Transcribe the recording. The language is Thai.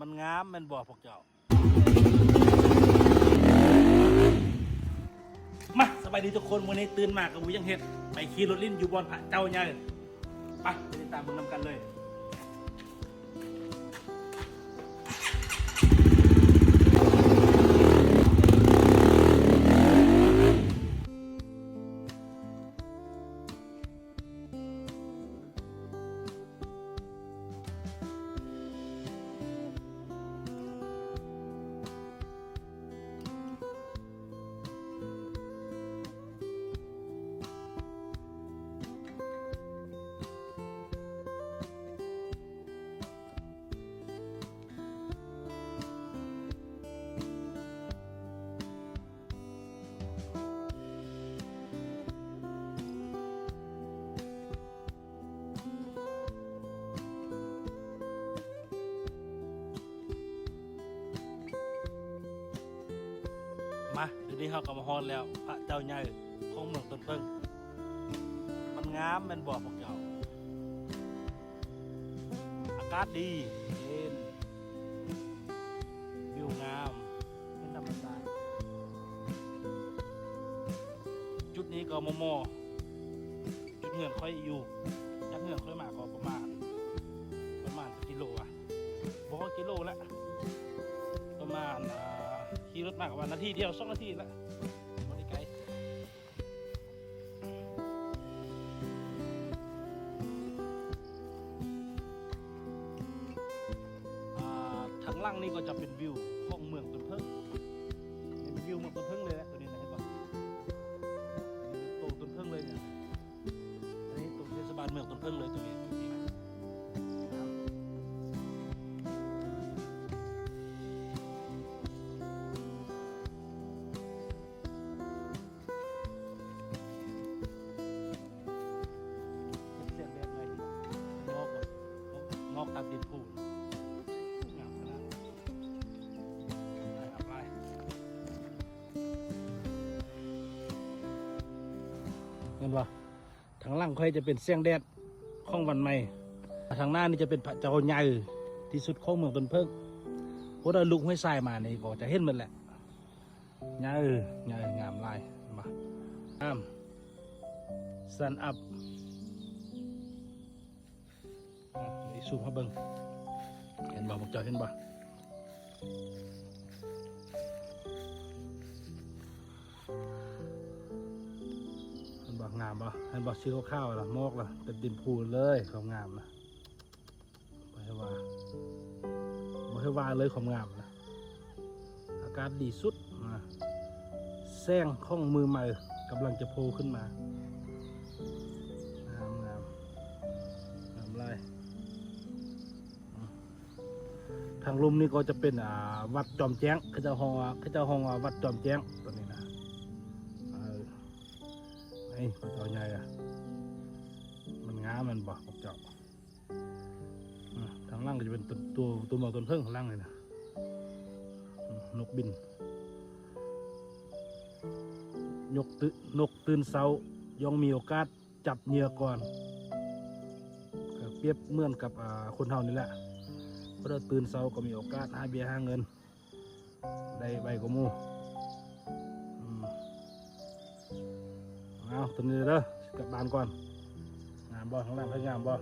มันงามมันบอกพวกเจ้ามาสบายดีทุกคนวันนี้ตื่นมากกับวิยังเห็ดไปขี่รถลิ้นอยู่บนพระเจ้าใหญ่ไปติดตามเบิ่งนำกันเลยมาเดี๋ยวนี้เขาก็มาฮอดแล้วพระเจ้าใหญ่ของเมืองต้นเพิ่งมันงามมันบอกพวกเจ้าอากาศดีเย็นวิวงามเป็นธรรมชาติจุดนี้ก็มอจุดเงื่อนค่อยอยู่ยักเงื่อนค่อยมาก็ประมาณกิโลอ่ะบอกว่ากิโลแล้วประมาณขี่รถมากกว่านาทีเดียว2 นาทีแล้วบริไกลทางล่างนี่ก็จะเป็นวิวของเมืองต้นเพิ่งเป็นวิวเมืองต้นเพิ่งเลยนะตัวนี้นะเห็นปะโตต้นเพิ่งเลยเนี่ยอันนี้ตรงเทศบาลเมืองต้นเพิ่งเลยตัวนี้งอกตามดินพูนงามขนาดอับไล่เห็นปะทางล่างค่อยจะเป็นเสียงแดดของวันใหม่ทางหน้านี่จะเป็นพระเจ้าใหญ่ที่สุดของเมืองต้นเพิ่งพวกเราลุกห้วยทรายมานี่ก็จะเห็นมันแหละใหญ่งามลายมางามสันอัพสูบเขาเบิ้งเห็นบ่พวกเจ้าเห็นบ่เห็นบ่งามบ่เห็นบ่ชื่อข้าวล่ะมอกล่ะเป็นดินพูนเลยความงามนะบ่ให้ว่าเลยความงามนะอากาศดีสุดนะแซงข้องมือใหม่กำลังจะโผล่ขึ้นมางามลายทางลุ่มนี่ก็จะเป็นวัดจอมแจ้งเขาจะห้องวัดจอมแจ้งตัวนี้นะนี่พระเจ้าใหญ่มันงามมันบอกพวกเจ้าทางล่างก็จะเป็นตัวเมืองต้นเพิ่งข้างล่างเลยนะนกบินนกตื่นเช้าย่อมมีโอกาสจับเหยื่อก่อนเปรียบเหมือนกับคนเฮานี่แหละพอเราตื่นเช้าก็มีโอกาสหาเบียร์หาเงินได้ใบกมูเอาตัวนี้เด้อกลับบ้านก่อนงามบ่ข้างล่างให้งามบ่